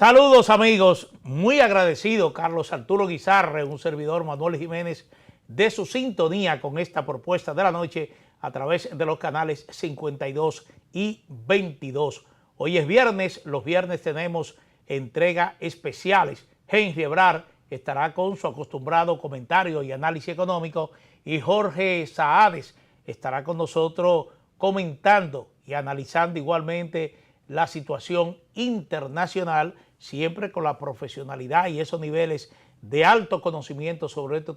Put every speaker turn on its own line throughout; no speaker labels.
Saludos amigos, muy agradecido Carlos Arturo Guizarre, un servidor Manuel Jiménez, de su sintonía con esta propuesta de la noche a través de los canales 52 y 22. Hoy es viernes, los viernes tenemos entregas especiales. Henry Ebrard estará con su acostumbrado comentario y análisis económico y Jorge Saades estará con nosotros comentando y analizando igualmente la situación internacional, siempre con la profesionalidad y esos niveles de alto conocimiento sobre estos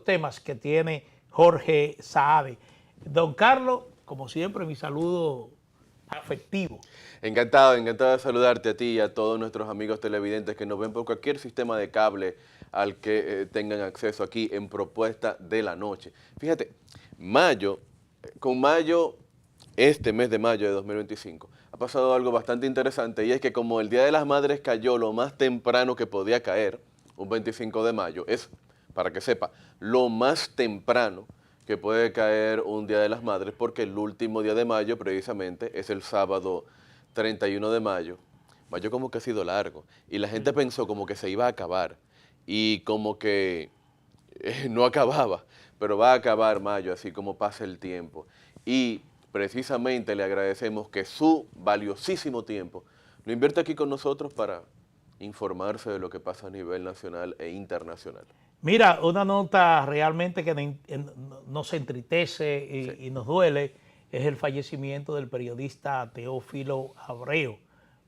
temas que tiene Jorge Saade. Don Carlos, como siempre, mi saludo afectivo.
Encantado de saludarte a ti y a todos nuestros amigos televidentes que nos ven por cualquier sistema de cable al que tengan acceso aquí en Propuesta de la Noche. Fíjate, este mes de mayo de 2025, ha pasado algo bastante interesante y es que como el Día de las Madres cayó lo más temprano que podía caer, un 25 de mayo, es, para que sepa, lo más temprano que puede caer un Día de las Madres porque el último día de mayo precisamente es el sábado 31 de mayo. Mayo como que ha sido largo y la gente pensó como que se iba a acabar y como que no acababa, pero va a acabar mayo así como pasa el tiempo. Y precisamente le agradecemos que su valiosísimo tiempo lo invierte aquí con nosotros para informarse de lo que pasa a nivel nacional e internacional.
Mira, una nota realmente que nos entristece y nos duele es el fallecimiento del periodista Teófilo Abreu.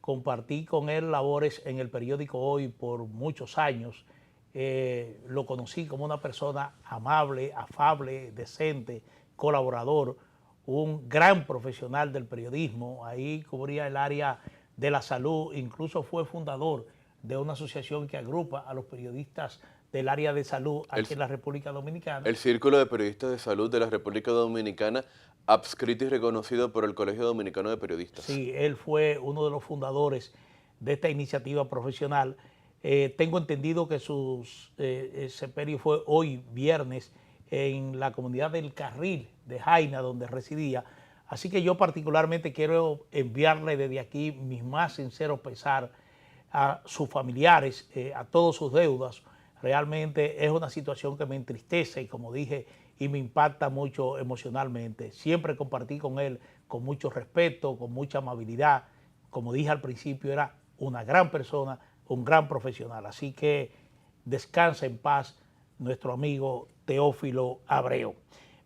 Compartí con él labores en el periódico Hoy por muchos años. Lo conocí como una persona amable, afable, decente, colaborador, un gran profesional del periodismo. Ahí cubría el área de la salud, incluso fue fundador de una asociación que agrupa a los periodistas del área de salud aquí en la República Dominicana.
El Círculo de Periodistas de Salud de la República Dominicana, adscrito y reconocido por el Colegio Dominicano de Periodistas.
Sí, él fue uno de los fundadores de esta iniciativa profesional. Tengo entendido que su sepelio fue hoy viernes en la comunidad del Carril de Jaina, donde residía. Así que yo particularmente quiero enviarle desde aquí mis más sinceros pesar a sus familiares, a todos sus deudas. Realmente es una situación que me entristece y, como dije, y me impacta mucho emocionalmente. Siempre compartí con él con mucho respeto, con mucha amabilidad. Como dije al principio, era una gran persona, un gran profesional. Así que descansa en paz nuestro amigo Teófilo Abreu.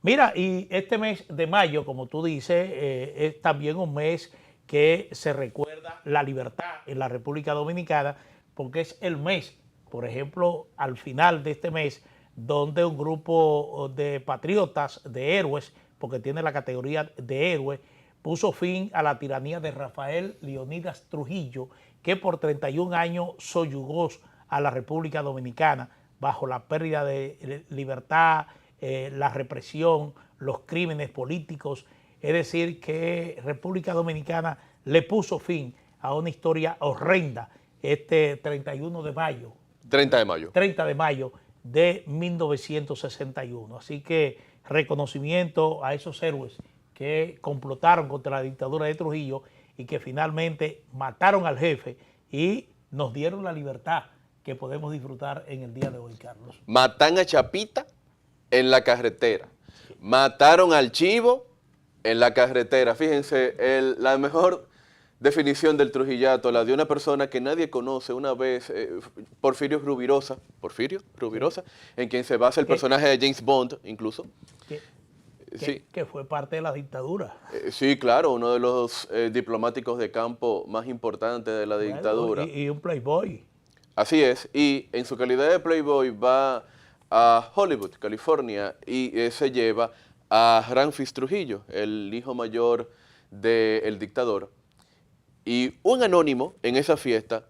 Mira, y este mes de mayo, como tú dices, es también un mes que se recuerda la libertad en la República Dominicana, porque es el mes, por ejemplo, al final de este mes, donde un grupo de patriotas, de héroes, porque tiene la categoría de héroe, puso fin a la tiranía de Rafael Leonidas Trujillo, que por 31 años soyugó a la República Dominicana bajo la pérdida de libertad, la represión, los crímenes políticos. Es decir, que República Dominicana le puso fin a una historia horrenda este 31 de mayo.
30 de mayo.
30 de mayo de 1961. Así que reconocimiento a esos héroes que complotaron contra la dictadura de Trujillo y que finalmente mataron al jefe y nos dieron la libertad que podemos disfrutar en el día de hoy, Carlos.
Matan a Chapita en la carretera. Mataron al Chivo en la carretera. Fíjense, la mejor definición del trujillato la dio una persona que nadie conoce una vez, Porfirio Rubirosa, en quien se basa el personaje de James Bond, incluso.
Que fue parte de la dictadura.
Sí, claro, uno de los diplomáticos de campo más importantes de la dictadura.
Y un playboy.
Así es, y en su calidad de playboy va a Hollywood, California, y se lleva a Ramfis Trujillo, el hijo mayor del dictador. Y un anónimo en esa fiesta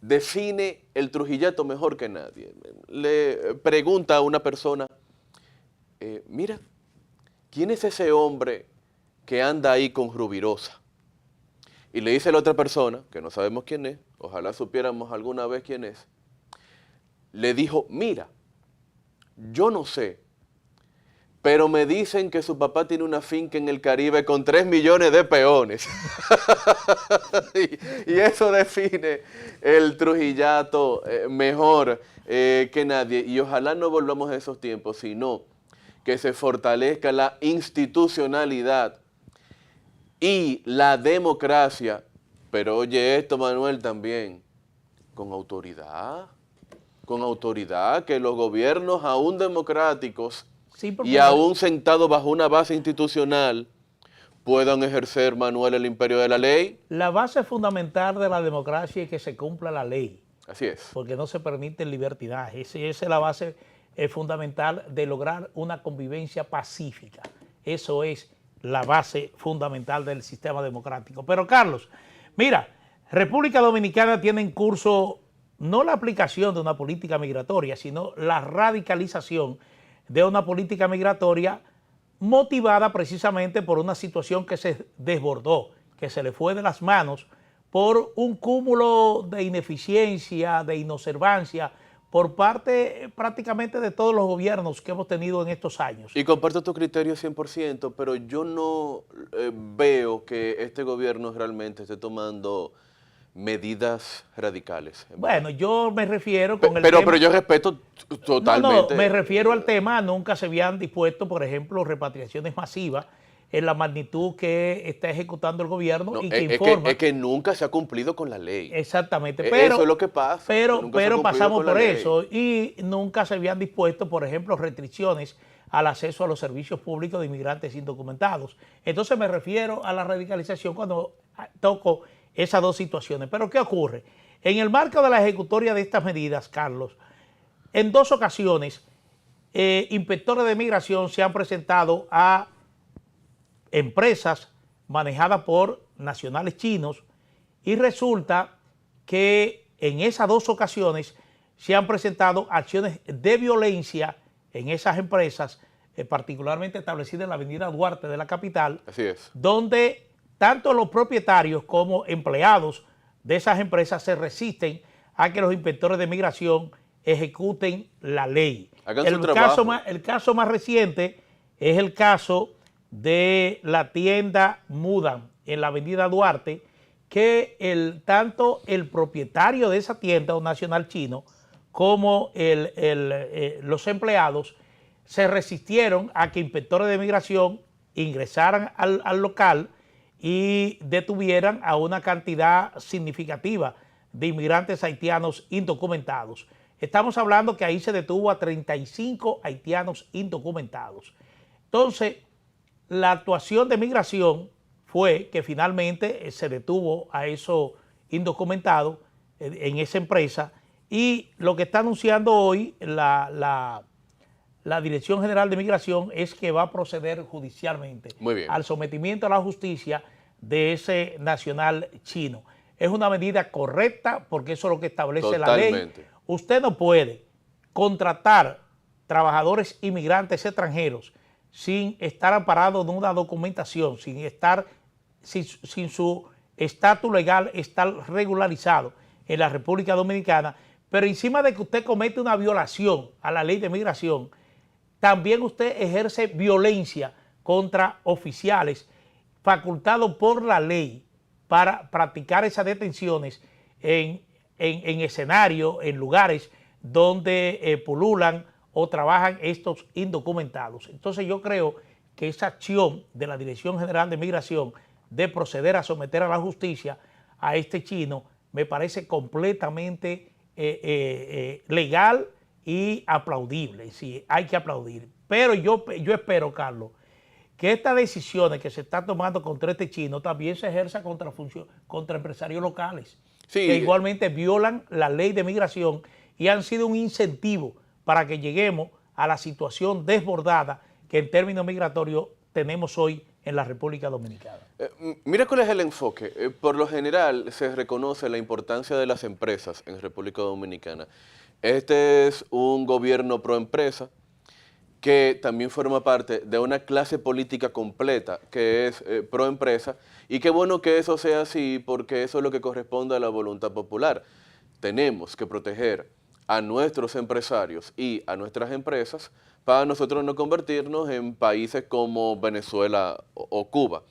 define el trujillato mejor que nadie. Le pregunta a una persona, mira, ¿quién es ese hombre que anda ahí con Rubirosa? Y le dice a la otra persona, que no sabemos quién es, ojalá supiéramos alguna vez quién es, le dijo, mira, yo no sé, pero me dicen que su papá tiene una finca en el Caribe con 3 millones de peones. y eso define el trujillato mejor que nadie. Y ojalá no volvamos a esos tiempos, sino que se fortalezca la institucionalidad y la democracia. Pero oye esto, Manuel, también, con autoridad, que los gobiernos aún democráticos
Sí,
y aún sentados bajo una base institucional puedan ejercer, Manuel, el imperio de la ley.
la base fundamental de la democracia es que se cumpla la ley,
Así es.
porque no se permite el libertinaje. Esa es la base fundamental de lograr una convivencia pacífica. Eso es la base fundamental del sistema democrático. Pero Carlos, mira, República Dominicana tiene en curso no la aplicación de una política migratoria, sino la radicalización de una política migratoria motivada precisamente por una situación que se desbordó, que se le fue de las manos por un cúmulo de ineficiencia, de inobservancia, por parte prácticamente de todos los gobiernos que hemos tenido en estos años.
Y comparto tu criterio 100%, pero yo no veo que este gobierno realmente esté tomando medidas radicales.
Bueno, yo me refiero con el
pero,
tema...
Pero yo respeto totalmente.
No, me refiero al tema, nunca se habían dispuesto, por ejemplo, repatriaciones masivas en la magnitud que está ejecutando el gobierno
No,
y que informa...
Es que nunca se ha cumplido con la ley.
Exactamente, pero...
Eso es lo que pasa.
Pero pasamos por eso y nunca se habían dispuesto, por ejemplo, restricciones al acceso a los servicios públicos de inmigrantes indocumentados. Entonces me refiero a la radicalización cuando toco esas dos situaciones. Pero ¿qué ocurre? En el marco de la ejecutoria de estas medidas, Carlos, en 2 ocasiones, inspectores de migración se han presentado a empresas manejadas por nacionales chinos y resulta que en esas 2 ocasiones se han presentado acciones de violencia en esas empresas, particularmente establecidas en la avenida Duarte de la capital.
Así es.
Donde tanto los propietarios como empleados de esas empresas se resisten a que los inspectores de migración ejecuten la ley.
Hagan su trabajo.
El caso más reciente es el caso de la tienda Mudan en la avenida Duarte, que tanto el propietario de esa tienda, un nacional chino, como los empleados se resistieron a que inspectores de migración ingresaran al local y detuvieran a una cantidad significativa de inmigrantes haitianos indocumentados. Estamos hablando que ahí se detuvo a 35 haitianos indocumentados. Entonces, la actuación de migración fue que finalmente se detuvo a esos indocumentados en esa empresa y lo que está anunciando hoy la Dirección General de Migración es que va a proceder judicialmente al sometimiento a la justicia de ese nacional chino. Es una medida correcta porque eso es lo que establece la ley. Usted no puede contratar trabajadores inmigrantes extranjeros sin estar amparado en una documentación, sin su estatus legal estar regularizado en la República Dominicana, pero encima de que usted comete una violación a la ley de migración, también usted ejerce violencia contra oficiales facultados por la ley para practicar esas detenciones en escenarios, en lugares donde pululan o trabajan estos indocumentados. Entonces yo creo que esa acción de la Dirección General de Migración de proceder a someter a la justicia a este chino me parece completamente legal y aplaudible. Sí, hay que aplaudir. Pero yo espero, Carlos, que estas decisiones que se están tomando contra este chino también se ejerzan contra empresarios locales, que igualmente violan la ley de migración y han sido un incentivo para que lleguemos a la situación desbordada que en términos migratorios tenemos hoy en la República Dominicana.
Mira cuál es el enfoque. Por lo general se reconoce la importancia de las empresas en República Dominicana. Este es un gobierno pro empresa que también forma parte de una clase política completa que es pro empresa, y qué bueno que eso sea así porque eso es lo que corresponde a la voluntad popular. Tenemos que proteger a nuestros empresarios y a nuestras empresas para nosotros no convertirnos en países como Venezuela o Cuba.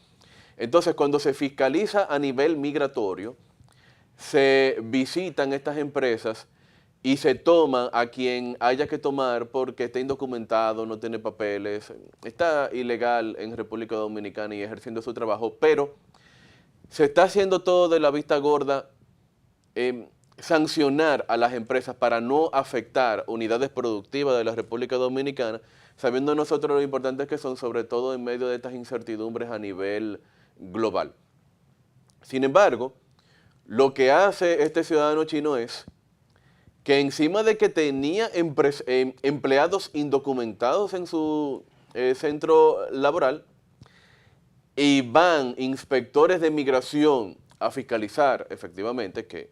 Entonces, cuando se fiscaliza a nivel migratorio, se visitan estas empresas y se toma a quien haya que tomar porque está indocumentado, no tiene papeles, está ilegal en República Dominicana y ejerciendo su trabajo, pero se está haciendo todo de la vista gorda, sancionar a las empresas para no afectar unidades productivas de la República Dominicana, sabiendo nosotros lo importantes que son, sobre todo en medio de estas incertidumbres a nivel global. Sin embargo, lo que hace este ciudadano chino es que encima de que tenía empleados indocumentados en su centro laboral, y van inspectores de migración a fiscalizar efectivamente que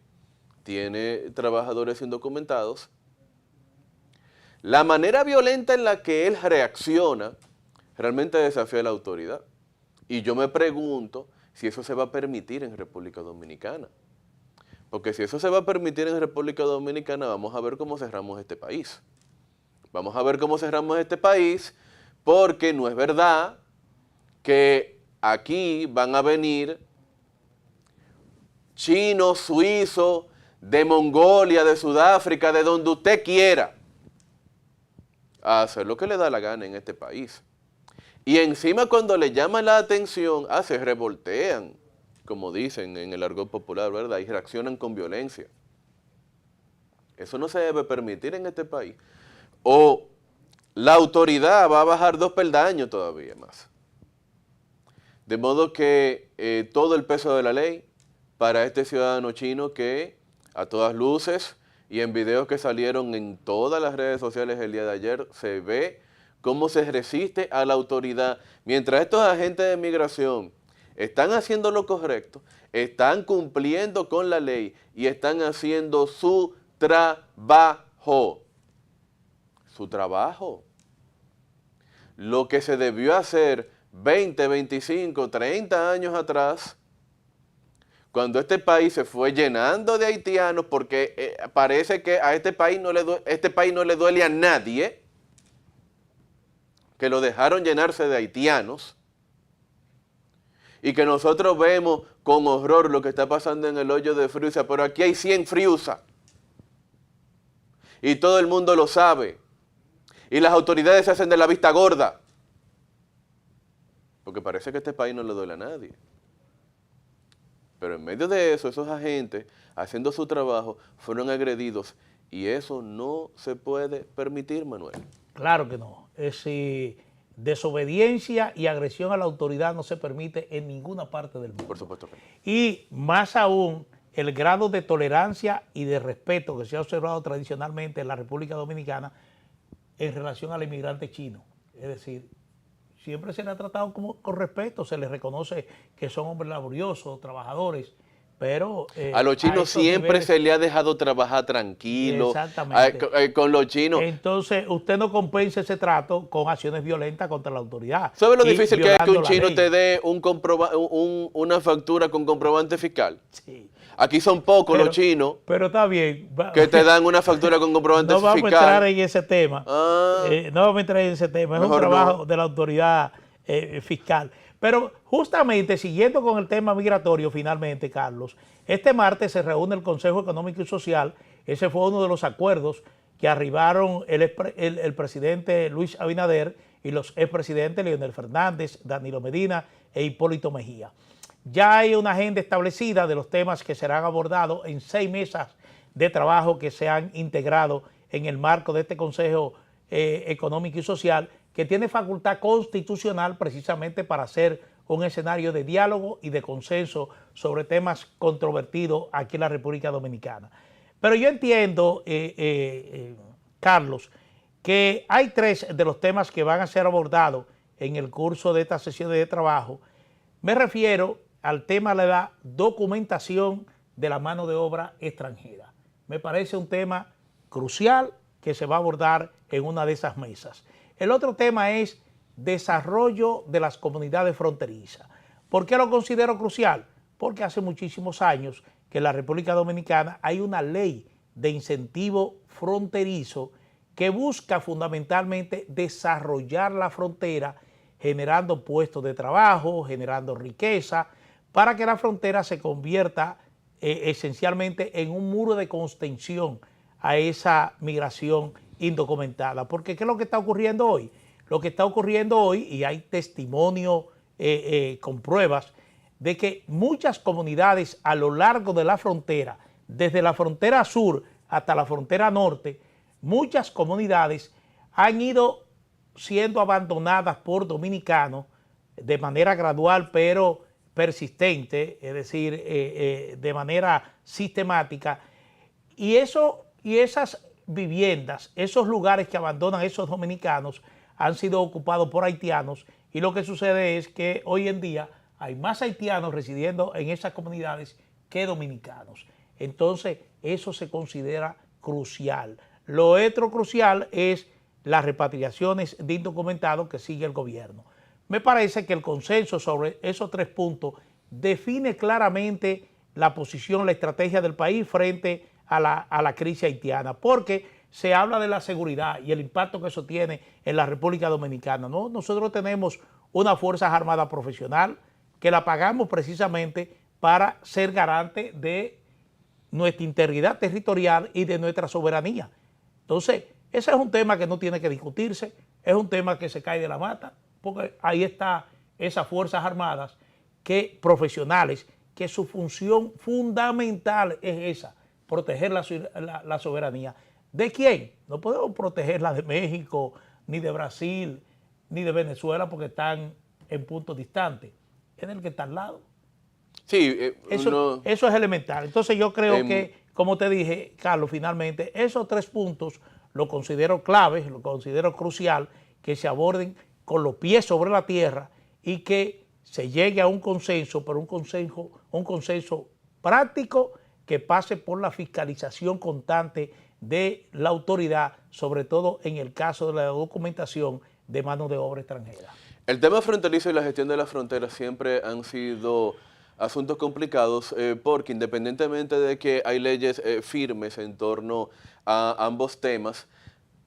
tiene trabajadores indocumentados, la manera violenta en la que él reacciona realmente desafía a la autoridad. Y yo me pregunto si eso se va a permitir en República Dominicana. Porque si eso se va a permitir en República Dominicana, vamos a ver cómo cerramos este país. Vamos a ver cómo cerramos este país, porque no es verdad que aquí van a venir chinos, suizos, de Mongolia, de Sudáfrica, de donde usted quiera, a hacer lo que le da la gana en este país. Y encima cuando le llaman la atención, se revoltean, como dicen en el argot popular, ¿verdad? Y reaccionan con violencia. Eso no se debe permitir en este país. O la autoridad va a bajar 2 peldaños todavía más. De modo que todo el peso de la ley para este ciudadano chino que a todas luces y en videos que salieron en todas las redes sociales el día de ayer se ve cómo se resiste a la autoridad. Mientras estos agentes de migración están haciendo lo correcto, están cumpliendo con la ley y están haciendo su trabajo. Su trabajo. Lo que se debió hacer 20, 25, 30 años atrás, cuando este país se fue llenando de haitianos, porque parece que a este país no le duele a nadie, que lo dejaron llenarse de haitianos, y que nosotros vemos con horror lo que está pasando en el hoyo de Friusa, pero aquí hay 100 Friusa, y todo el mundo lo sabe, y las autoridades se hacen de la vista gorda, porque parece que a este país no le duele a nadie. Pero en medio de eso, esos agentes, haciendo su trabajo, fueron agredidos. Y eso no se puede permitir, Manuel.
Claro que no. Desobediencia y agresión a la autoridad no se permite en ninguna parte del mundo.
Por supuesto que no.
Y más aún, el grado de tolerancia y de respeto que se ha observado tradicionalmente en la República Dominicana en relación al inmigrante chino. Es decir, siempre se le ha tratado con respeto, se les reconoce que son hombres laboriosos, trabajadores, pero...
a los chinos siempre niveles, se le ha dejado trabajar tranquilo.
Exactamente.
Con los chinos.
Entonces, usted no compensa ese trato con acciones violentas contra la autoridad.
¿Sabe lo difícil que es que un chino te dé una factura con comprobante fiscal?
Sí.
Aquí son pocos los chinos.
Pero está bien.
Que te dan una factura con comprobante fiscal.
No vamos a entrar en ese tema. No vamos a entrar en ese tema. Es un trabajo de la autoridad fiscal. Pero justamente, siguiendo con el tema migratorio, finalmente, Carlos, este martes se reúne el Consejo Económico y Social. Ese fue uno de los acuerdos que arribaron el presidente Luis Abinader y los expresidentes Leonel Fernández, Danilo Medina e Hipólito Mejía. Ya hay una agenda establecida de los temas que serán abordados en 6 mesas de trabajo que se han integrado en el marco de este Consejo Económico y Social, que tiene facultad constitucional precisamente para hacer un escenario de diálogo y de consenso sobre temas controvertidos aquí en la República Dominicana. Pero yo entiendo, Carlos, que hay 3 de los temas que van a ser abordados en el curso de estas sesiones de trabajo. Me refiero al tema de la documentación de la mano de obra extranjera. Me parece un tema crucial que se va a abordar en una de esas mesas. El otro tema es desarrollo de las comunidades fronterizas. ¿Por qué lo considero crucial? Porque hace muchísimos años que en la República Dominicana hay una ley de incentivo fronterizo que busca fundamentalmente desarrollar la frontera, generando puestos de trabajo, generando riqueza, para que la frontera se convierta esencialmente en un muro de contención a esa migración indocumentada. Porque ¿qué es lo que está ocurriendo hoy? Lo que está ocurriendo hoy, y hay testimonio con pruebas, de que muchas comunidades a lo largo de la frontera, desde la frontera sur hasta la frontera norte, muchas comunidades han ido siendo abandonadas por dominicanos de manera gradual pero persistente, es decir, de manera sistemática, y esas viviendas, esos lugares que abandonan esos dominicanos han sido ocupados por haitianos, y lo que sucede es que hoy en día hay más haitianos residiendo en esas comunidades que dominicanos. Entonces, eso se considera crucial. Lo otro crucial es las repatriaciones de indocumentados que sigue el gobierno. Me parece que el consenso sobre esos 3 puntos define claramente la posición, la estrategia del país frente a la crisis haitiana, porque se habla de la seguridad y el impacto que eso tiene en la República Dominicana, ¿no? Nosotros tenemos una Fuerzas Armadas profesional que la pagamos precisamente para ser garante de nuestra integridad territorial y de nuestra soberanía. Entonces, ese es un tema que no tiene que discutirse, es un tema que se cae de la mata, porque ahí está esas Fuerzas Armadas profesionales, que su función fundamental es esa, proteger la soberanía. ¿De quién? No podemos protegerla de México, ni de Brasil, ni de Venezuela, porque están en puntos distantes. Es del que está al lado.
Sí,
eso es elemental. Entonces yo creo que, como te dije, Carlos, finalmente, esos 3 puntos lo considero claves, lo considero crucial, que se aborden con los pies sobre la tierra y que se llegue a un consenso, pero un consenso práctico que pase por la fiscalización constante de la autoridad, sobre todo en el caso de la documentación de mano de obra extranjera.
El tema fronterizo y la gestión de las fronteras siempre han sido asuntos complicados porque independientemente de que hay leyes firmes en torno a ambos temas,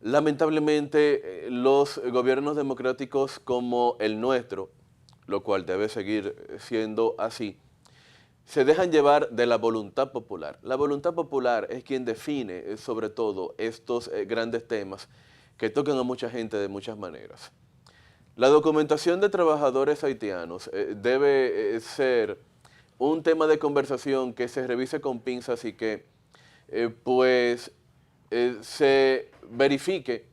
lamentablemente los gobiernos democráticos como el nuestro, lo cual debe seguir siendo así, se dejan llevar de la voluntad popular. La voluntad popular es quien define sobre todo estos grandes temas que tocan a mucha gente de muchas maneras. La documentación de trabajadores haitianos debe ser un tema de conversación que se revise con pinzas y que se verifique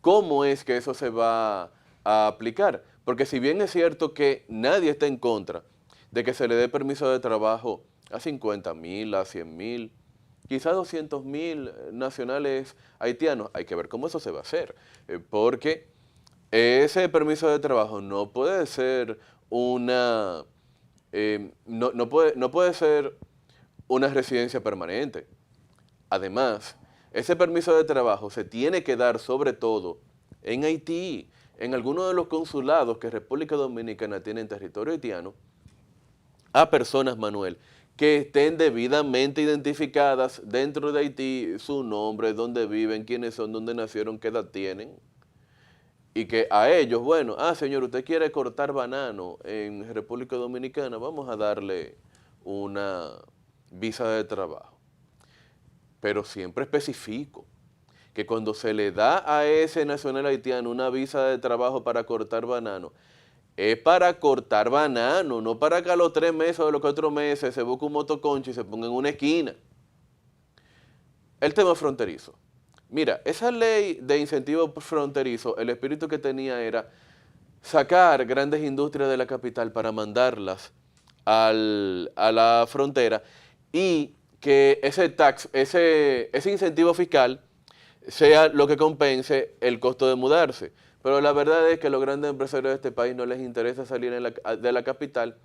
cómo es que eso se va a aplicar. Porque si bien es cierto que nadie está en contra de que se le dé permiso de trabajo a 50,000, a 100,000, quizás 200,000 nacionales haitianos, hay que ver cómo eso se va a hacer, porque ese permiso de trabajo no puede ser no puede ser una residencia permanente. Además, ese permiso de trabajo se tiene que dar sobre todo en Haití, en algunos de los consulados que República Dominicana tiene en territorio haitiano, a personas, Manuel, que estén debidamente identificadas dentro de Haití, su nombre, dónde viven, quiénes son, dónde nacieron, qué edad tienen. Y que a ellos, bueno, señor, usted quiere cortar banano en República Dominicana, vamos a darle una visa de trabajo. Pero siempre especifico que cuando se le da a ese nacional haitiano una visa de trabajo para cortar banano, es para cortar banano, no para que a los 3 meses o a los 4 meses se busque un motoconcho y se ponga en una esquina. El tema fronterizo. Mira, esa ley de incentivo fronterizo, el espíritu que tenía era sacar grandes industrias de la capital para mandarlas a la frontera y que ese incentivo fiscal sea lo que compense el costo de mudarse. Pero la verdad es que a los grandes empresarios de este país no les interesa salir de la capital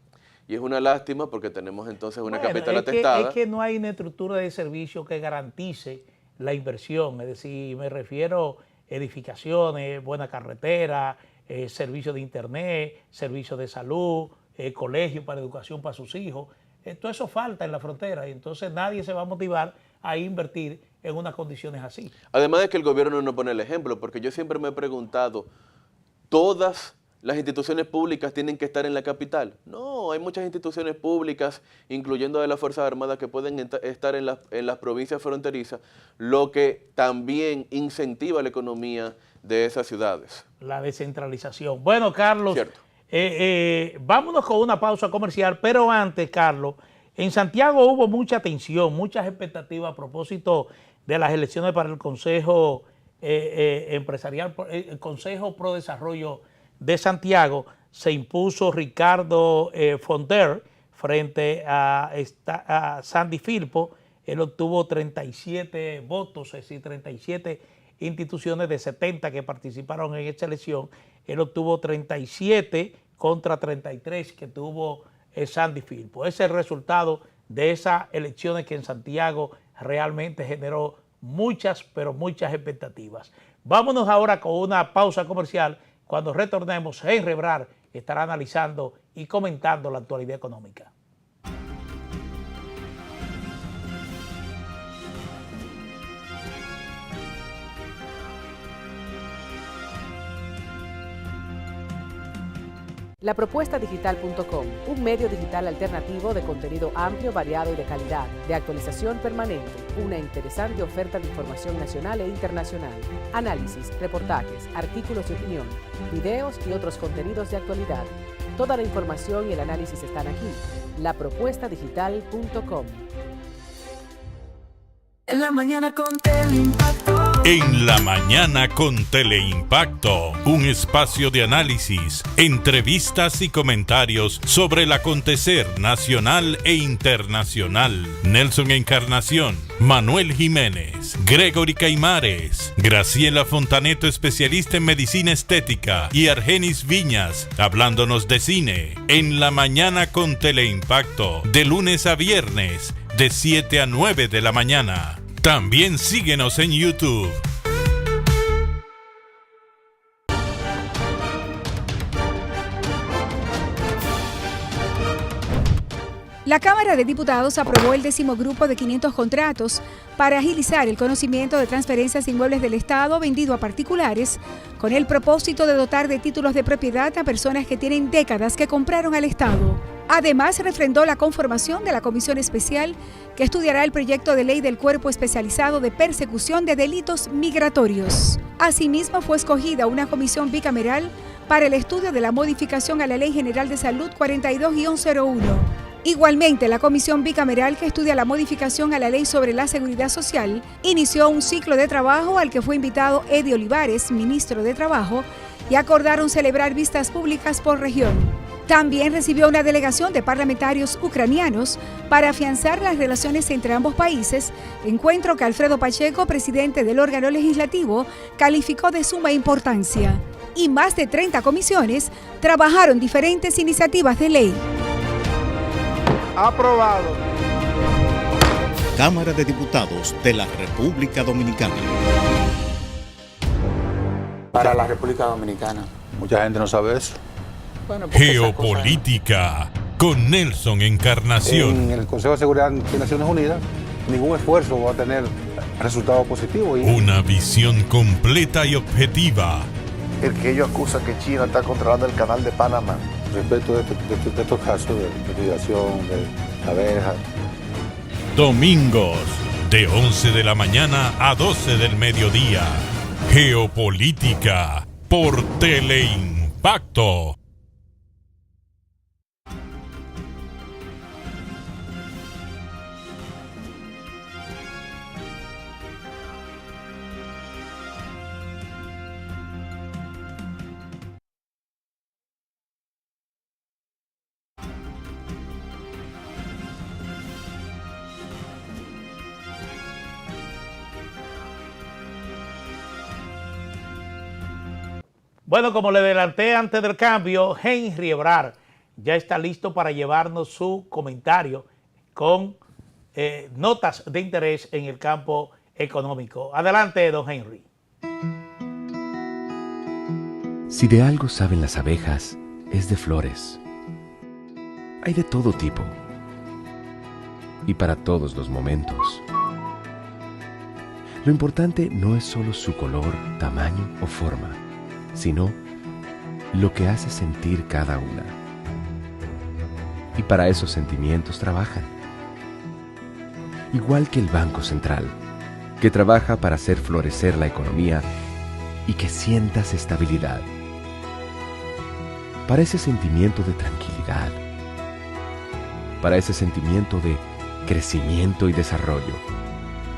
y es una lástima porque tenemos entonces una capital atestada.
Es que no hay una estructura de servicio que garantice la inversión, es decir, me refiero a edificaciones, buena carretera, servicio de internet, servicio de salud, colegio para educación para sus hijos. Todo eso falta en la frontera y entonces nadie se va a motivar a invertir en unas condiciones así.
Además de que el gobierno no pone el ejemplo, porque yo siempre me he preguntado, ¿todas las instituciones públicas tienen que estar en la capital? No, hay muchas instituciones públicas, incluyendo de las Fuerzas Armadas, que pueden estar en las provincias fronterizas, lo que también incentiva la economía de esas ciudades.
La descentralización. Bueno, Carlos,
vámonos
con una pausa comercial, pero antes, Carlos, en Santiago hubo mucha tensión, muchas expectativas a propósito de las elecciones para el Consejo Empresarial, el Consejo Pro Desarrollo de Santiago. Se impuso Ricardo Fonder frente a Sandy Firpo. Él obtuvo 37 votos, es decir, 37 instituciones de 70 que participaron en esta elección. Él obtuvo 37 contra 33 que tuvo Sandy Firpo. Ese es el resultado de esas elecciones que en Santiago realmente generó muchas, pero muchas expectativas. Vámonos ahora con una pausa comercial. Cuando retornemos, Henry Ebrard estará analizando y comentando la actualidad económica.
Lapropuestadigital.com, un medio digital alternativo de contenido amplio, variado y de calidad, de actualización permanente, una interesante oferta de información nacional e internacional, análisis, reportajes, artículos de opinión, videos y otros contenidos de actualidad. Toda la información y el análisis están aquí. Lapropuestadigital.com.
En la mañana con Teleimpacto.
En la mañana con Teleimpacto, un espacio de análisis, entrevistas y comentarios sobre el acontecer nacional e internacional. Nelson Encarnación, Manuel Jiménez, Gregory Caimares, Graciela Fontaneto, especialista en medicina estética, y Argenis Viñas, hablándonos de cine. En la mañana con Teleimpacto, de lunes a viernes, de 7 a 9 de la mañana. También síguenos en YouTube.
La Cámara de Diputados aprobó el 10º grupo de 500 contratos para agilizar el conocimiento de transferencias de inmuebles del Estado vendido a particulares, con el propósito de dotar de títulos de propiedad a personas que tienen décadas que compraron al Estado. Además, refrendó la conformación de la Comisión Especial que estudiará el proyecto de ley del Cuerpo Especializado de Persecución de Delitos Migratorios. Asimismo, fue escogida una comisión bicameral para el estudio de la modificación a la Ley General de Salud 42-01. Igualmente, la comisión bicameral que estudia la modificación a la Ley sobre la Seguridad Social inició un ciclo de trabajo al que fue invitado Eddie Olivares, ministro de Trabajo, y acordaron celebrar vistas públicas por región. También recibió una delegación de parlamentarios ucranianos para afianzar las relaciones entre ambos países, encuentro que Alfredo Pacheco, presidente del órgano legislativo, calificó de suma importancia. Y más de 30 comisiones trabajaron diferentes iniciativas de ley.
Aprobado.
Cámara de Diputados de la República Dominicana.
Para la República Dominicana. Mucha gente no sabe eso. Bueno,
Geopolítica con Nelson Encarnación.
En el Consejo de Seguridad de Naciones Unidas, ningún esfuerzo va a tener resultados positivos.
Una visión completa y objetiva.
El que ellos acusan que China está controlando el canal de Panamá.
Respecto de estos casos de migración, de abejas.
Domingos, de 11 de la mañana a 12 del mediodía. Geopolítica por Teleimpacto.
Bueno, como le adelanté antes del cambio, Henry Ebrard ya está listo para llevarnos su comentario con notas de interés en el campo económico. Adelante, don Henry.
Si de algo saben las abejas, es de flores. Hay de todo tipo y para todos los momentos. Lo importante no es solo su color, tamaño o forma, sino lo que hace sentir cada una. Y para esos sentimientos trabajan. Igual que el Banco Central, que trabaja para hacer florecer la economía y que sientas estabilidad. Para ese sentimiento de tranquilidad. Para ese sentimiento de crecimiento y desarrollo.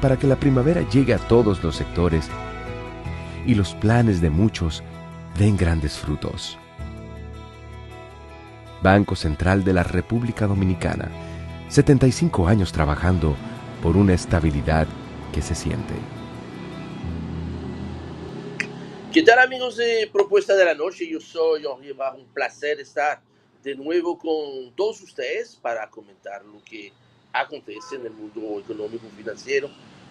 Para que la primavera llegue a todos los sectores y los planes de muchos den grandes frutos. Banco Central de la República Dominicana, 75 años trabajando por una estabilidad que se siente.
¿Qué tal, amigos de Propuesta de la Noche? Yo soy Jorge Barro, un placer estar de nuevo con todos ustedes para comentar lo que acontece en el mundo económico y financiero,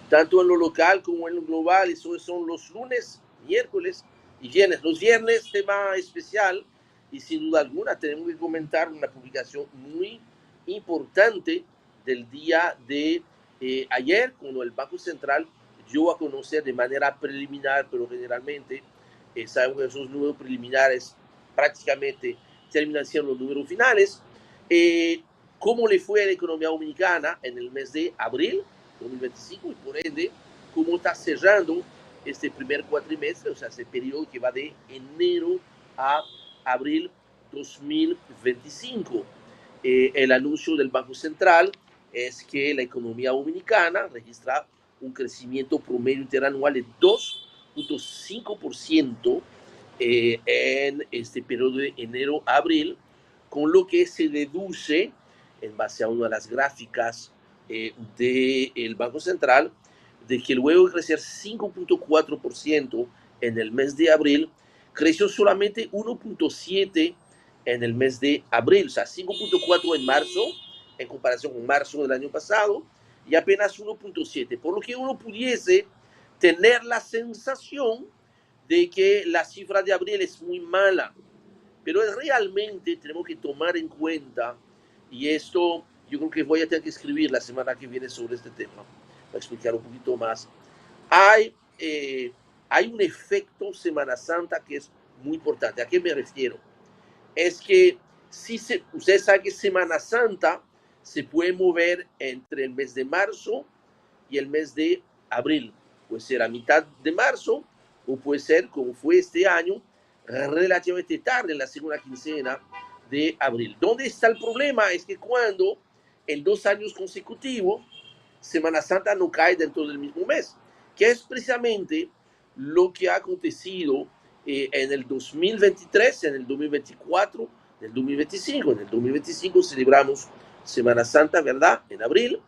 tanto en lo local como en lo global. Eso son los lunes, miércoles y viernes. Los viernes, tema especial, y sin duda alguna tenemos que comentar una publicación muy importante del día de ayer, cuando el Banco Central dio a conocer de manera preliminar, pero generalmente sabemos que esos números preliminares prácticamente terminan siendo los números finales, cómo le fue a la economía dominicana en el mes de abril 2025 y por ende cómo está cerrando este primer cuatrimestre, o sea, ese periodo que va de enero a abril 2025. El anuncio del Banco Central es que la economía dominicana registra un crecimiento promedio interanual de 2.5% en este periodo de enero a abril, con lo que se deduce, en base a una de las gráficas del Banco Central, de que luego de crecer 5.4% en el mes de abril, creció solamente 1.7% en el mes de abril, o sea, 5.4% en marzo, en comparación con marzo del año pasado, y apenas 1.7%, por lo que uno pudiese tener la sensación de que la cifra de abril es muy mala, pero realmente tenemos que tomar en cuenta, y esto yo creo que voy a tener que escribir la semana que viene sobre este tema, para explicar un poquito más. Hay un efecto Semana Santa que es muy importante. ¿A qué me refiero? Es que ustedes saben que Semana Santa se puede mover entre el mes de marzo y el mes de abril. Puede ser a mitad de marzo o puede ser, como fue este año, relativamente tarde, en la segunda quincena de abril. ¿Dónde está el problema? Es que cuando en 2 años consecutivos Semana Santa no cae dentro del mismo mes, que es precisamente lo que ha acontecido en el 2023, en el 2024, en el 2025. En el 2025 celebramos Semana Santa, ¿verdad?, en abril,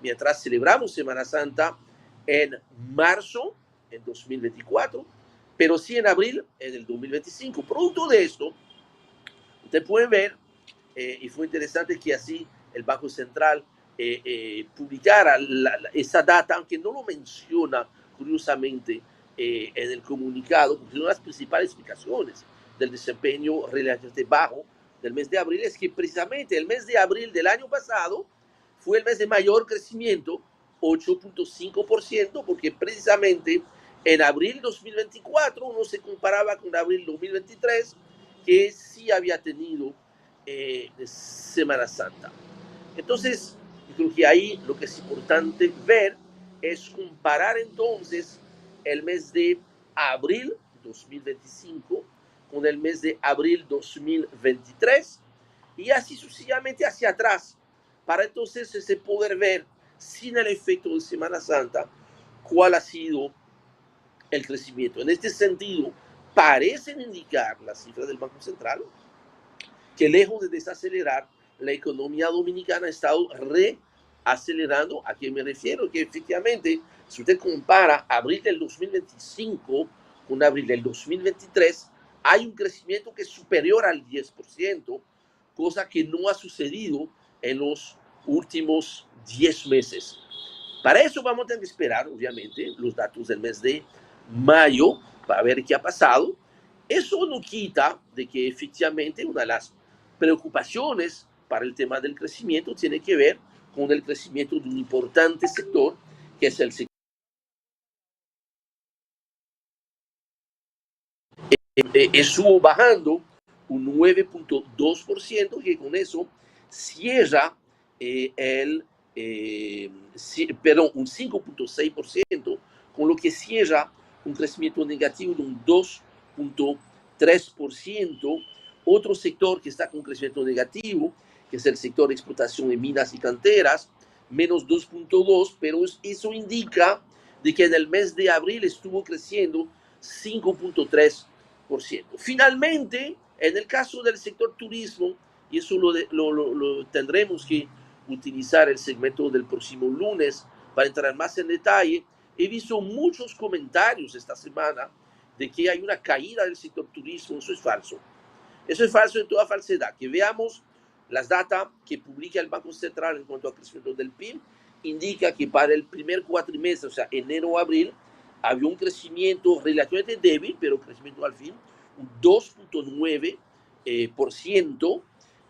mientras celebramos Semana Santa en marzo, en 2024, pero sí en abril, en el 2025. Producto de esto, ustedes pueden ver, y fue interesante que así el Banco Central publicara esa data, aunque no lo menciona curiosamente en el comunicado, porque una de las principales explicaciones del desempeño relativamente bajo del mes de abril es que precisamente el mes de abril del año pasado fue el mes de mayor crecimiento, 8.5%, porque precisamente en abril 2024 uno se comparaba con abril 2023, que sí había tenido Semana Santa. Entonces, yo creo que ahí lo que es importante ver es comparar entonces el mes de abril 2025 con el mes de abril 2023 y así sucesivamente hacia atrás, para entonces se poder ver, sin el efecto de Semana Santa, cuál ha sido el crecimiento. En este sentido, parecen indicar las cifras del Banco Central que lejos de desacelerar, la economía dominicana ha estado reacelerando. ¿A qué me refiero? Que efectivamente, si usted compara abril del 2025 con abril del 2023, hay un crecimiento que es superior al 10%, cosa que no ha sucedido en los últimos 10 meses. Para eso vamos a tener que esperar, obviamente, los datos del mes de mayo para ver qué ha pasado. Eso no quita de que efectivamente una de las preocupaciones para el tema del crecimiento tiene que ver con el crecimiento de un importante sector, que es el sector estuvo bajando un 9.2%, que con eso cierra un 5.6%, con lo que cierra un crecimiento negativo de un 2.3%. Otro sector que está con crecimiento negativo, que es el sector de explotación de minas y canteras, menos 2.2%, pero eso indica de que en el mes de abril estuvo creciendo 5.3%. Finalmente, en el caso del sector turismo, y eso lo tendremos que utilizar el segmento del próximo lunes para entrar más en detalle, he visto muchos comentarios esta semana de que hay una caída del sector turismo. Eso es falso. Eso es falso en toda falsedad. Que veamos las datas que publica el Banco Central en cuanto al crecimiento del PIB, indica que para el primer cuatrimestre, o sea, enero-abril, había un crecimiento relativamente débil, pero crecimiento al fin, un 2.9%,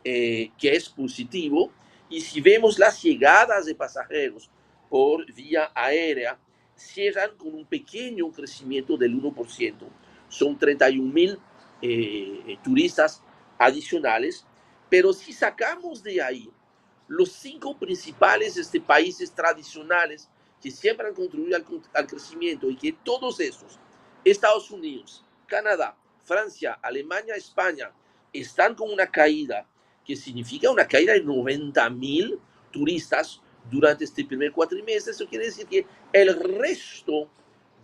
que es positivo. Y si vemos las llegadas de pasajeros por vía aérea, cierran con un pequeño crecimiento del 1%. Son 31.000 turistas adicionales. Pero si sacamos de ahí los 5 principales países tradicionales que siempre han contribuido al crecimiento, y que todos esos, Estados Unidos, Canadá, Francia, Alemania, España, están con una caída, que significa una caída de 90.000 turistas durante este primer cuatrimestre. Eso quiere decir que el resto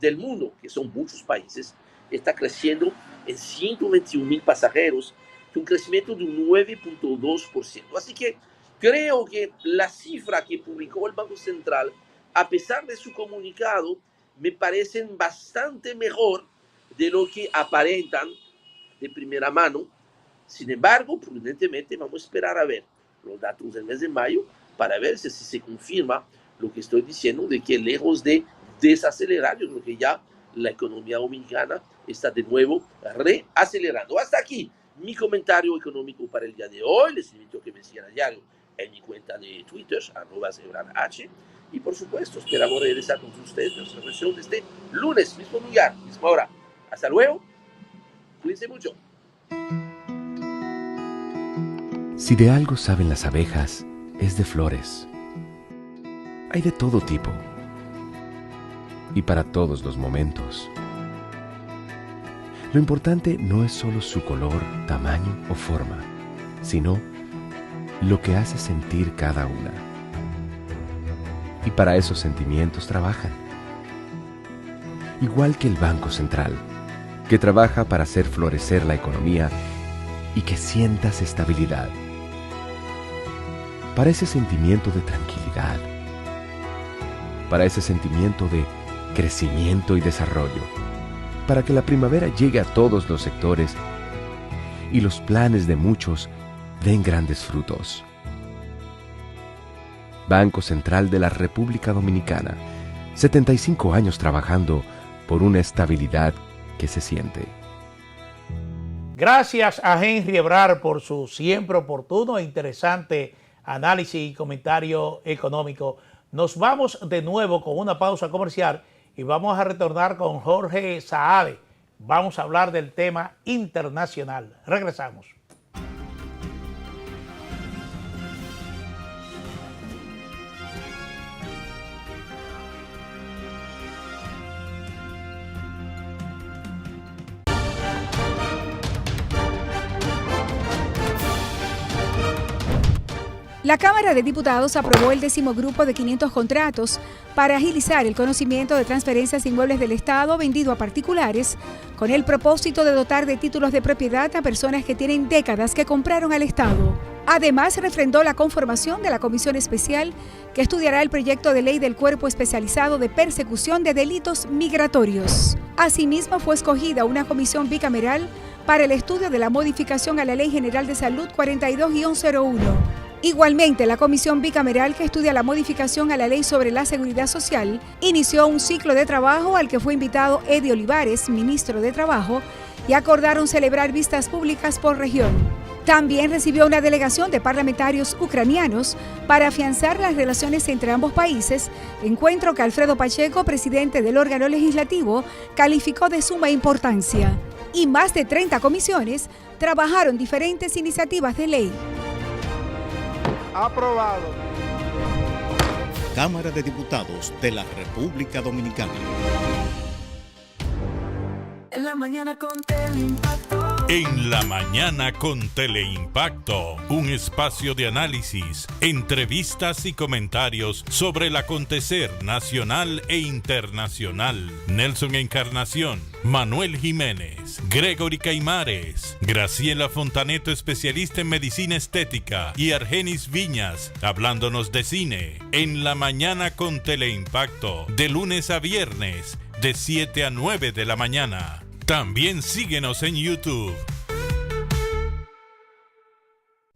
del mundo, que son muchos países, está creciendo en 121.000 pasajeros, un crecimiento de un 9.2%. Así que creo que la cifra que publicó el Banco Central, a pesar de su comunicado, me parecen bastante mejor de lo que aparentan de primera mano. Sin embargo, prudentemente vamos a esperar a ver los datos del mes de mayo para ver si se confirma lo que estoy diciendo, de que lejos de desacelerar, yo creo que ya la economía dominicana está de nuevo reacelerando. Hasta aquí mi comentario económico para el día de hoy. Les invito a que me sigan a diario en mi cuenta de Twitter, @ZebranH. Y por supuesto, esperamos regresar con ustedes en nuestra versión de este lunes, mismo lugar, misma hora. Hasta luego. Cuídense mucho.
Si de algo saben las abejas, es de flores. Hay de todo tipo y para todos los momentos. Lo importante no es solo su color, tamaño o forma, sino lo que hace sentir cada una. Y para esos sentimientos trabajan. Igual que el Banco Central, que trabaja para hacer florecer la economía y que sientas estabilidad. Para ese sentimiento de tranquilidad. Para ese sentimiento de crecimiento y desarrollo. Para que la primavera llegue a todos los sectores y los planes de muchos den grandes frutos. Banco Central de la República Dominicana, 75 años trabajando por una estabilidad que se siente.
Gracias a Henry Ebrard por su siempre oportuno e interesante análisis y comentario económico. Nos vamos de nuevo con una pausa comercial y vamos a retornar con Jorge Saade. Vamos a hablar del tema internacional. Regresamos.
La Cámara de Diputados aprobó el 10º grupo de 500 contratos para agilizar el conocimiento de transferencias inmuebles del Estado vendido a particulares, con el propósito de dotar de títulos de propiedad a personas que tienen décadas que compraron al Estado. Además, refrendó la conformación de la Comisión Especial que estudiará el proyecto de ley del Cuerpo Especializado de Persecución de Delitos Migratorios. Asimismo, fue escogida una comisión bicameral para el estudio de la modificación a la Ley General de Salud 42-01. Igualmente, la comisión bicameral que estudia la modificación a la Ley sobre la Seguridad Social inició un ciclo de trabajo al que fue invitado Eddie Olivares, ministro de Trabajo, y acordaron celebrar vistas públicas por región. También recibió una delegación de parlamentarios ucranianos para afianzar las relaciones entre ambos países, encuentro que Alfredo Pacheco, presidente del órgano legislativo, calificó de suma importancia. y más de 30 comisiones trabajaron diferentes iniciativas de ley.
Aprobado.
Cámara de Diputados de la República Dominicana.
En la mañana con Teleimpacto.
En la mañana con Teleimpacto, un espacio de análisis, entrevistas y comentarios sobre el acontecer nacional e internacional. Nelson Encarnación, Manuel Jiménez, Gregory Caimares, Graciela Fontaneto, especialista en medicina estética, y Argenis Viñas, hablándonos de cine. En la mañana con Teleimpacto, de lunes a viernes, de 7 a 9 de la mañana. También síguenos en YouTube.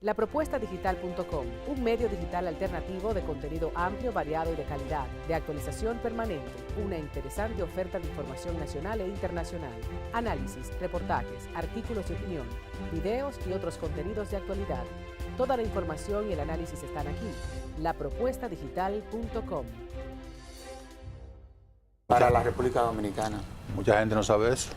Lapropuestadigital.com, un medio digital alternativo de contenido amplio, variado y de calidad, de actualización permanente, una interesante oferta de información nacional e internacional, análisis, reportajes, artículos de opinión, videos y otros contenidos de actualidad. Toda la información y el análisis están aquí. Lapropuestadigital.com.
Para la República Dominicana.
Mucha gente no sabe eso.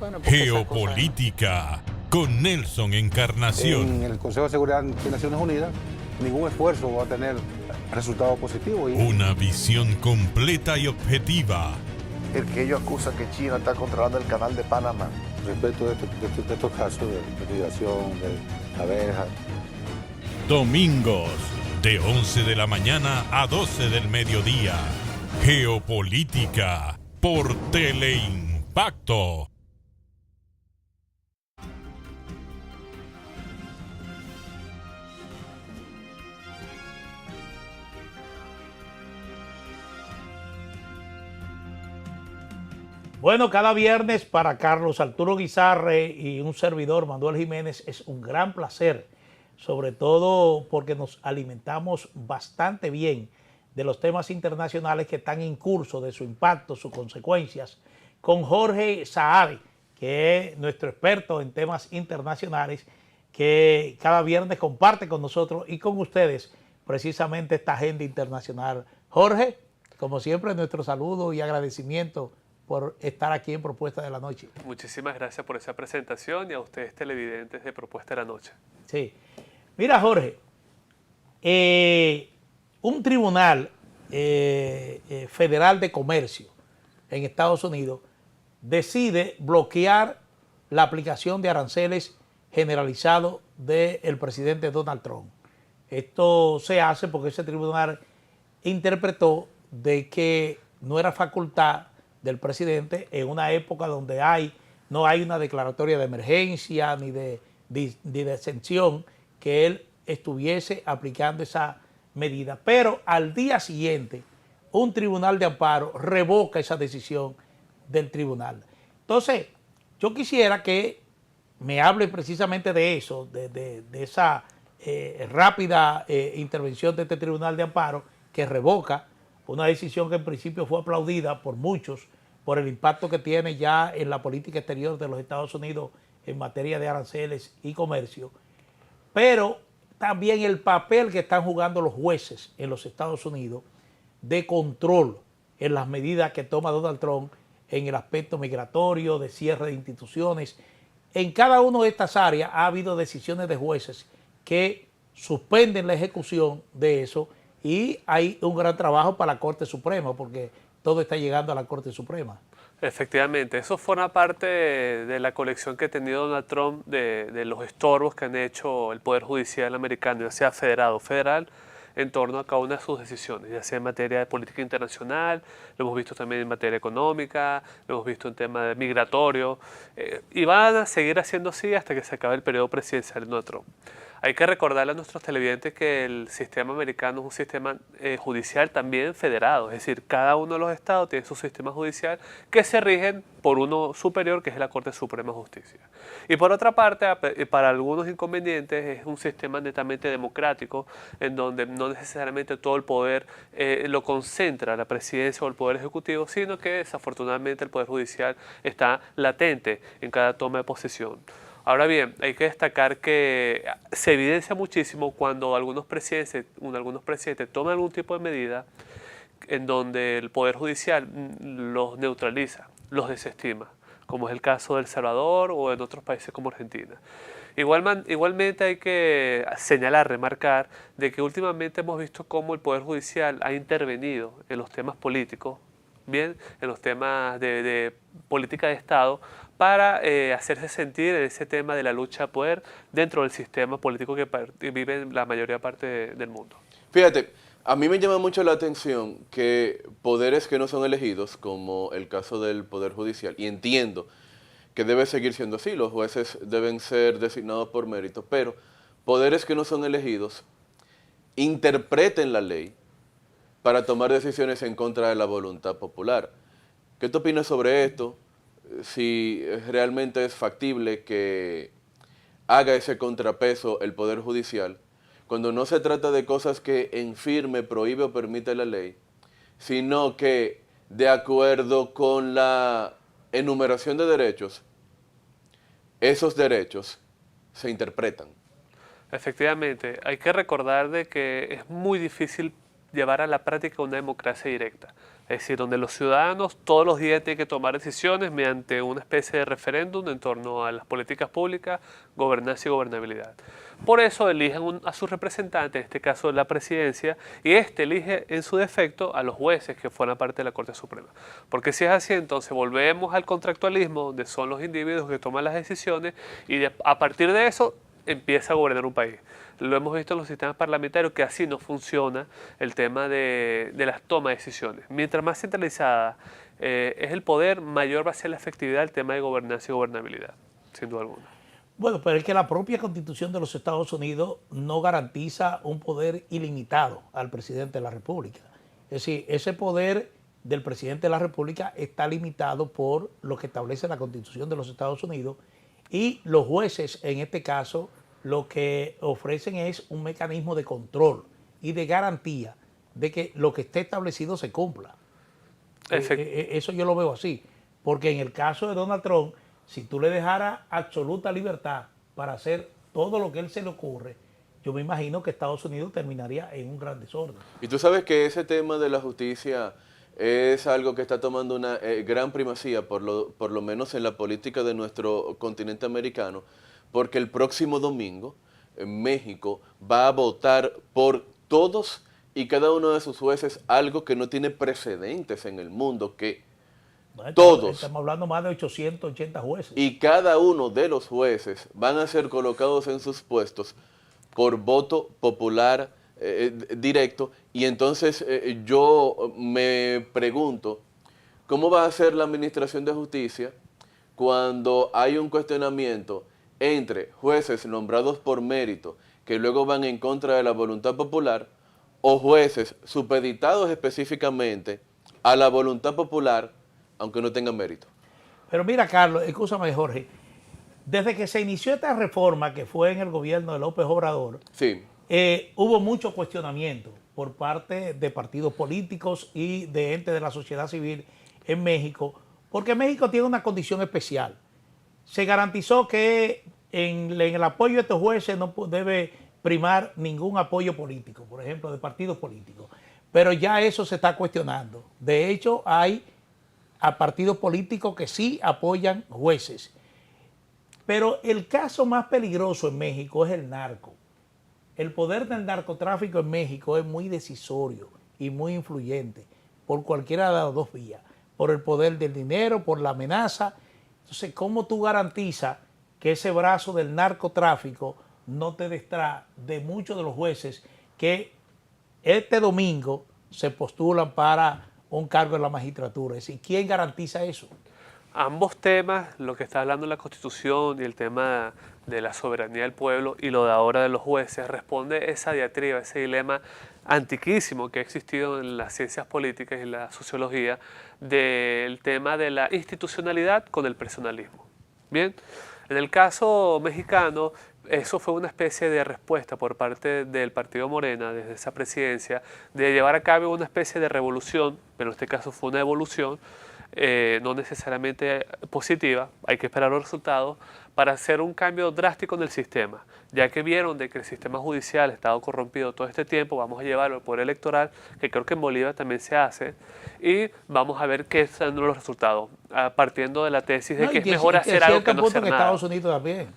Bueno,
Geopolítica con Nelson Encarnación.
En el Consejo de Seguridad de Naciones Unidas, ningún esfuerzo va a tener resultados positivos.
Una visión completa y objetiva.
El que ellos acusan que China está controlando el canal de Panamá.
Respecto de estos casos de migración, de abejas.
Domingos, de 11 de la mañana a 12 del mediodía. Geopolítica por Teleimpacto.
Bueno, cada viernes para Carlos Arturo Guizarre y un servidor, Manuel Jiménez, es un gran placer, sobre todo porque nos alimentamos bastante bien de los temas internacionales que están en curso, de su impacto, sus consecuencias, con Jorge Saade, que es nuestro experto en temas internacionales, que cada viernes comparte con nosotros y con ustedes precisamente esta agenda internacional. Jorge, como siempre, nuestro saludo y agradecimiento por estar aquí en Propuesta de la Noche.
Muchísimas gracias por esa presentación y a ustedes televidentes de Propuesta de la Noche.
Sí. Mira, Jorge, un tribunal federal de comercio en Estados Unidos decide bloquear la aplicación de aranceles generalizados del presidente Donald Trump. Esto se hace porque ese tribunal interpretó de que no era facultad del presidente en una época donde no hay una declaratoria de emergencia ni de exención, que él estuviese aplicando esa medida. Pero al día siguiente, un tribunal de amparo revoca esa decisión del tribunal. Entonces, yo quisiera que me hable precisamente de eso, de esa rápida intervención de este tribunal de amparo que revoca una decisión que en principio fue aplaudida por muchos por el impacto que tiene ya en la política exterior de los Estados Unidos en materia de aranceles y comercio, pero también el papel que están jugando los jueces en los Estados Unidos de control en las medidas que toma Donald Trump en el aspecto migratorio, de cierre de instituciones. En cada una de estas áreas ha habido decisiones de jueces que suspenden la ejecución de eso y hay un gran trabajo para la Corte Suprema porque todo está llegando a la Corte Suprema.
Efectivamente, eso forma parte de la colección que ha tenido Donald Trump de los estorbos que han hecho el Poder Judicial americano, ya sea federal o federal, en torno a cada una de sus decisiones, ya sea en materia de política internacional, lo hemos visto también en materia económica, lo hemos visto en tema migratorio, y van a seguir haciendo así hasta que se acabe el periodo presidencial de Donald Trump. Hay que recordarle a nuestros televidentes que el sistema americano es un sistema judicial también federado, es decir, cada uno de los estados tiene su sistema judicial que se rigen por uno superior, que es la Corte Suprema de Justicia. Y por otra parte, para algunos inconvenientes, es un sistema netamente democrático, en donde no necesariamente todo el poder lo concentra la presidencia o el poder ejecutivo, sino que desafortunadamente el poder judicial está latente en cada toma de posesión. Ahora bien, hay que destacar que se evidencia muchísimo cuando algunos presidentes toman algún tipo de medida en donde el Poder Judicial los neutraliza, los desestima, como es el caso de El Salvador o en otros países como Argentina. Igualmente hay que señalar, remarcar, de que últimamente hemos visto cómo el Poder Judicial ha intervenido en los temas políticos, bien, en los temas de política de Estado, para hacerse sentir en ese tema de la lucha de poder dentro del sistema político que vive la mayoría parte del mundo.
Fíjate, a mí me llama mucho la atención que poderes que no son elegidos, como el caso del Poder Judicial, y entiendo que debe seguir siendo así, los jueces deben ser designados por mérito, pero poderes que no son elegidos interpreten la ley para tomar decisiones en contra de la voluntad popular. ¿Qué tú opinas sobre esto? Si realmente es factible que haga ese contrapeso el Poder Judicial, cuando no se trata de cosas que en firme prohíbe o permite la ley, sino que de acuerdo con la enumeración de derechos, esos derechos se interpretan.
Efectivamente, hay que recordar de que es muy difícil llevar a la práctica una democracia directa. Es decir, donde los ciudadanos todos los días tienen que tomar decisiones mediante una especie de referéndum en torno a las políticas públicas, gobernanza y gobernabilidad. Por eso eligen a sus representantes, en este caso la presidencia, y elige en su defecto a los jueces que forman parte de la Corte Suprema. Porque si es así, entonces volvemos al contractualismo, donde son los individuos que toman las decisiones y a partir de eso empieza a gobernar un país. Lo hemos visto en los sistemas parlamentarios que así no funciona el tema de las tomas de decisiones. Mientras más centralizada es el poder, mayor va a ser la efectividad del tema de gobernanza y gobernabilidad, sin duda alguna.
Bueno, pero es que la propia Constitución de los Estados Unidos no garantiza un poder ilimitado al presidente de la República. Es decir, ese poder del presidente de la República está limitado por lo que establece la Constitución de los Estados Unidos y los jueces, en este caso, lo que ofrecen es un mecanismo de control y de garantía de que lo que esté establecido se cumpla. Eso yo lo veo así, porque en el caso de Donald Trump, si tú le dejaras absoluta libertad para hacer todo lo que él se le ocurre, yo me imagino que Estados Unidos terminaría en un gran desorden.
Y tú sabes que ese tema de la justicia es algo que está tomando una gran primacía, por lo menos en la política de nuestro continente americano, porque el próximo domingo México va a votar por todos y cada uno de sus jueces, algo que no tiene precedentes en el mundo, que todos,
estamos hablando más de 880 jueces.
Y cada uno de los jueces van a ser colocados en sus puestos por voto popular directo. Y entonces yo me pregunto, ¿cómo va a ser la administración de justicia cuando hay un cuestionamiento entre jueces nombrados por mérito que luego van en contra de la voluntad popular o jueces supeditados específicamente a la voluntad popular aunque no tengan mérito?
Pero mira, Carlos, escúchame, Jorge, desde que se inició esta reforma que fue en el gobierno de López Obrador,
sí,
hubo mucho cuestionamiento por parte de partidos políticos y de entes de la sociedad civil en México, porque México tiene una condición especial. Se garantizó que en el apoyo de estos jueces no debe primar ningún apoyo político, por ejemplo, de partidos políticos. Pero ya eso se está cuestionando. De hecho, hay a partidos políticos que sí apoyan jueces. Pero el caso más peligroso en México es el narco. El poder del narcotráfico en México es muy decisorio y muy influyente por cualquiera de las dos vías, por el poder del dinero, por la amenaza. Entonces, ¿cómo tú garantizas que ese brazo del narcotráfico no te distrae de muchos de los jueces que este domingo se postulan para un cargo en la magistratura? Es decir, ¿quién garantiza eso?
Ambos temas, lo que está hablando la Constitución y el tema de la soberanía del pueblo y lo de ahora de los jueces, responde esa diatriba, ese dilema antiquísimo que ha existido en las ciencias políticas y la sociología del tema de la institucionalidad con el personalismo. Bien, en el caso mexicano, eso fue una especie de respuesta por parte del partido Morena, desde esa presidencia, de llevar a cabo una especie de revolución, pero en este caso fue una evolución, no necesariamente positiva, hay que esperar los resultados para hacer un cambio drástico en el sistema, ya que vieron de que el sistema judicial ha estado corrompido todo este tiempo, vamos a llevarlo al poder electoral, que creo que en Bolivia también se hace, y vamos a ver qué son los resultados, partiendo de la tesis de que es mejor hacer algo que no hacer nada.
En Estados Unidos también.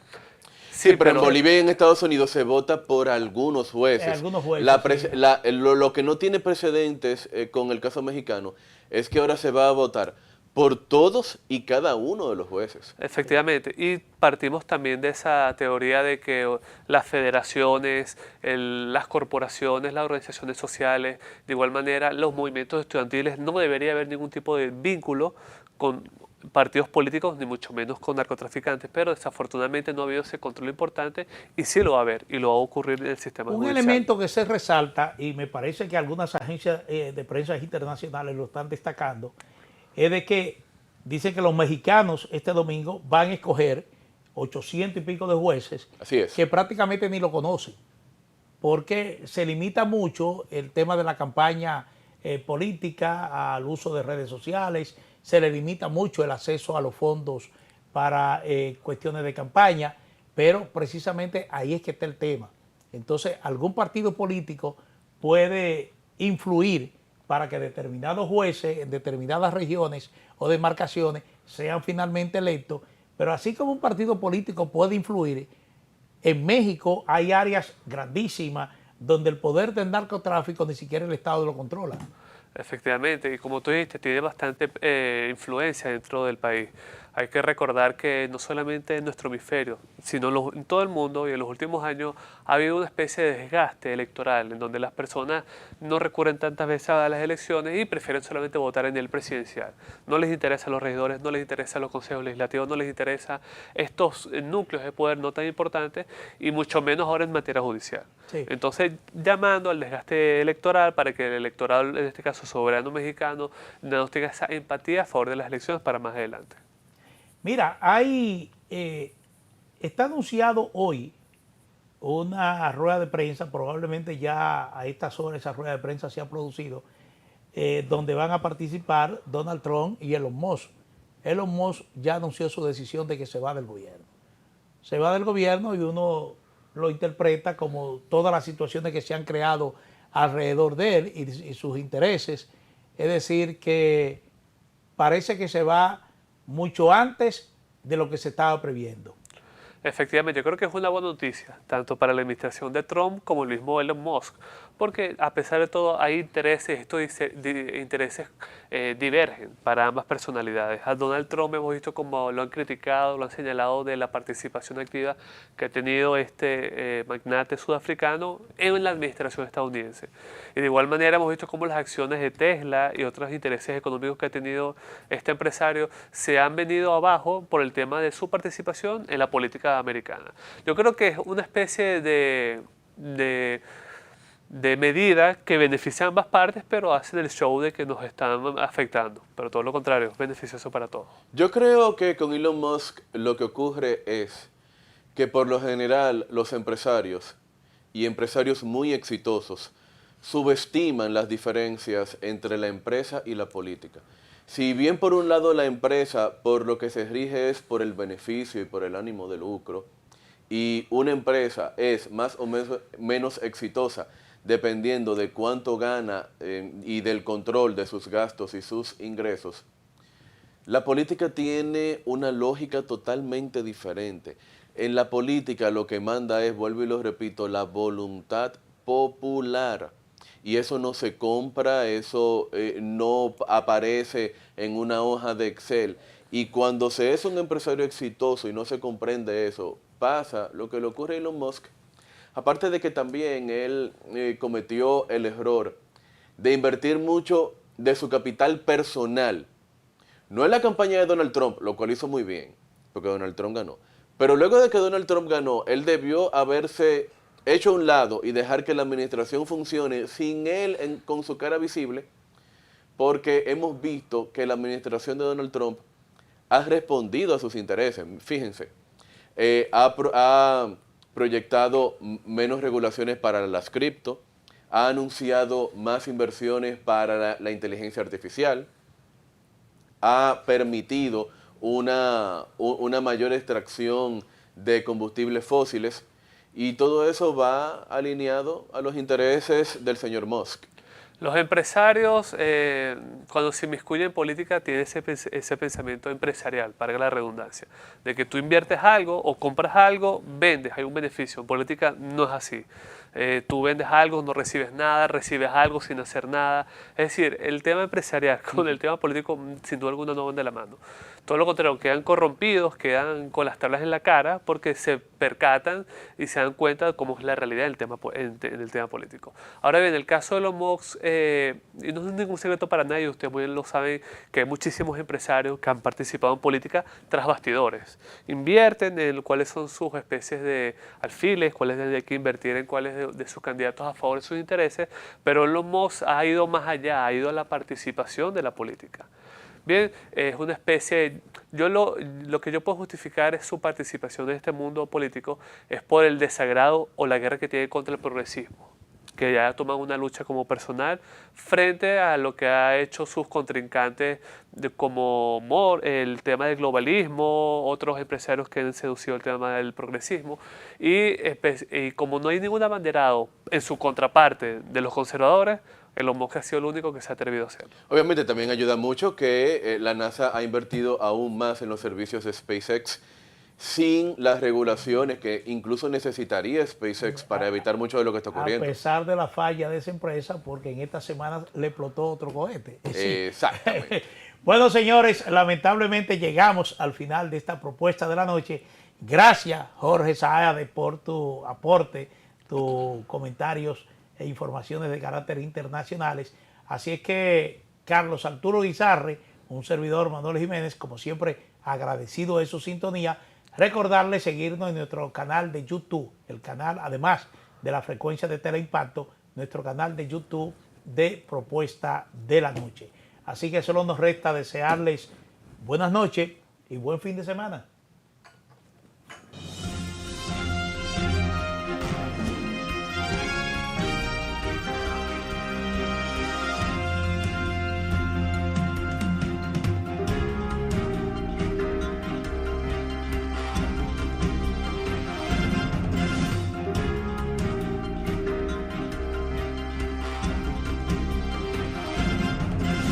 Sí, pero en Bolivia y en Estados Unidos se vota por algunos jueces.
Algunos jueces,
lo que no tiene precedentes con el caso mexicano es que ahora se va a votar por todos y cada uno de los jueces.
Efectivamente, y partimos también de esa teoría de que las federaciones, las corporaciones, las organizaciones sociales, de igual manera los movimientos estudiantiles, no debería haber ningún tipo de vínculo con partidos políticos, ni mucho menos con narcotraficantes, pero desafortunadamente no ha habido ese control importante y sí lo va a haber y lo va a ocurrir en el sistema judicial.
Un elemento que se resalta, y me parece que algunas agencias de prensa internacionales lo están destacando, es de que dicen que los mexicanos este domingo van a escoger 800 y pico de jueces.
Así es.
Que prácticamente ni lo conocen, porque se limita mucho el tema de la campaña política al uso de redes sociales, se le limita mucho el acceso a los fondos para cuestiones de campaña, pero precisamente ahí es que está el tema. Entonces, algún partido político puede influir para que determinados jueces en determinadas regiones o demarcaciones sean finalmente electos, pero así como un partido político puede influir, en México hay áreas grandísimas donde el poder del narcotráfico ni siquiera el Estado lo controla.
Efectivamente, y como tú dijiste, tiene bastante influencia dentro del país. Hay que recordar que no solamente en nuestro hemisferio, sino en todo el mundo y en los últimos años ha habido una especie de desgaste electoral en donde las personas no recurren tantas veces a las elecciones y prefieren solamente votar en el presidencial. No les interesan los regidores, no les interesan los consejos legislativos, no les interesan estos núcleos de poder no tan importantes y mucho menos ahora en materia judicial. Sí. Entonces, llamando al desgaste electoral para que el electorado, en este caso soberano mexicano, no tenga esa empatía a favor de las elecciones para más adelante.
Mira, está anunciado hoy una rueda de prensa, probablemente ya a estas horas esa rueda de prensa se ha producido, donde van a participar Donald Trump y Elon Musk. Elon Musk ya anunció su decisión de que se va del gobierno. Se va del gobierno y uno lo interpreta como todas las situaciones que se han creado alrededor de él y sus intereses. Es decir, que parece que se va mucho antes de lo que se estaba previendo.
Efectivamente, yo creo que es una buena noticia, tanto para la administración de Trump como el mismo Elon Musk, porque a pesar de todo hay intereses, estos intereses divergen para ambas personalidades. A Donald Trump hemos visto como lo han criticado, lo han señalado de la participación activa que ha tenido este magnate sudafricano en la administración estadounidense. Y de igual manera hemos visto cómo las acciones de Tesla y otros intereses económicos que ha tenido este empresario se han venido abajo por el tema de su participación en la política americana. Yo creo que es una especie de medida que beneficia a ambas partes, pero hacen el show de que nos están afectando. Pero todo lo contrario, es beneficioso para todos.
Yo creo que con Elon Musk lo que ocurre es que por lo general los empresarios y empresarios muy exitosos subestiman las diferencias entre la empresa y la política. Si bien por un lado la empresa por lo que se rige es por el beneficio y por el ánimo de lucro, y una empresa es más o menos exitosa dependiendo de cuánto gana y del control de sus gastos y sus ingresos, la política tiene una lógica totalmente diferente. En la política lo que manda es, vuelvo y lo repito, la voluntad popular. Y eso no se compra, eso no aparece en una hoja de Excel. Y cuando se es un empresario exitoso y no se comprende eso, pasa lo que le ocurre a Elon Musk. Aparte de que también él cometió el error de invertir mucho de su capital personal. No en la campaña de Donald Trump, lo cual hizo muy bien, porque Donald Trump ganó. Pero luego de que Donald Trump ganó, él debió haberse hecho a un lado y dejar que la administración funcione sin él con su cara visible, porque hemos visto que la administración de Donald Trump ha respondido a sus intereses. Fíjense, ha proyectado menos regulaciones para las cripto, ha anunciado más inversiones para la inteligencia artificial, ha permitido una mayor extracción de combustibles fósiles, y todo eso va alineado a los intereses del señor Musk.
Los empresarios, cuando se inmiscuyen en política, tienen ese pensamiento empresarial, para la redundancia, de que tú inviertes algo o compras algo, vendes, hay un beneficio. En política no es así. Tú vendes algo, no recibes nada, recibes algo sin hacer nada. Es decir, el tema empresarial con el tema político, sin duda alguna, no van de la mano. Todo lo contrario, quedan corrompidos, quedan con las tablas en la cara porque se percatan y se dan cuenta de cómo es la realidad en el tema político. Ahora bien, el caso de los Musk, y no es ningún secreto para nadie, ustedes muy bien lo saben, que hay muchísimos empresarios que han participado en política tras bastidores. Invierten en cuáles son sus especies de alfiles, cuáles hay que invertir en cuáles de sus candidatos a favor de sus intereses, pero los Musk ha ido más allá, ha ido a la participación de la política. Bien, es una especie, lo que yo puedo justificar es su participación en este mundo político, es por el desagrado o la guerra que tiene contra el progresismo, que ya toman una lucha como personal frente a lo que ha hecho sus contrincantes como el tema del globalismo, otros empresarios que han seducido el tema del progresismo, y como no hay ningún abanderado en su contraparte de los conservadores, Elon Musk ha sido el único que se ha atrevido a hacerlo.
Obviamente también ayuda mucho que la NASA ha invertido aún más en los servicios de SpaceX sin las regulaciones que incluso necesitaría SpaceX para evitar mucho de lo que está ocurriendo.
A pesar de la falla de esa empresa, porque en esta semana le explotó otro cohete.
Exactamente.
Bueno, señores, lamentablemente llegamos al final de esta propuesta de la noche. Gracias, Jorge Saade, por tu aporte, tus comentarios e informaciones de carácter internacionales. Así es que Carlos Arturo Guizarre, un servidor, Manuel Jiménez, como siempre, agradecido de su sintonía. Recordarle seguirnos en nuestro canal de YouTube, el canal, además de la frecuencia de Teleimpacto, nuestro canal de YouTube de Propuesta de la Noche. Así que solo nos resta desearles buenas noches y buen fin de semana.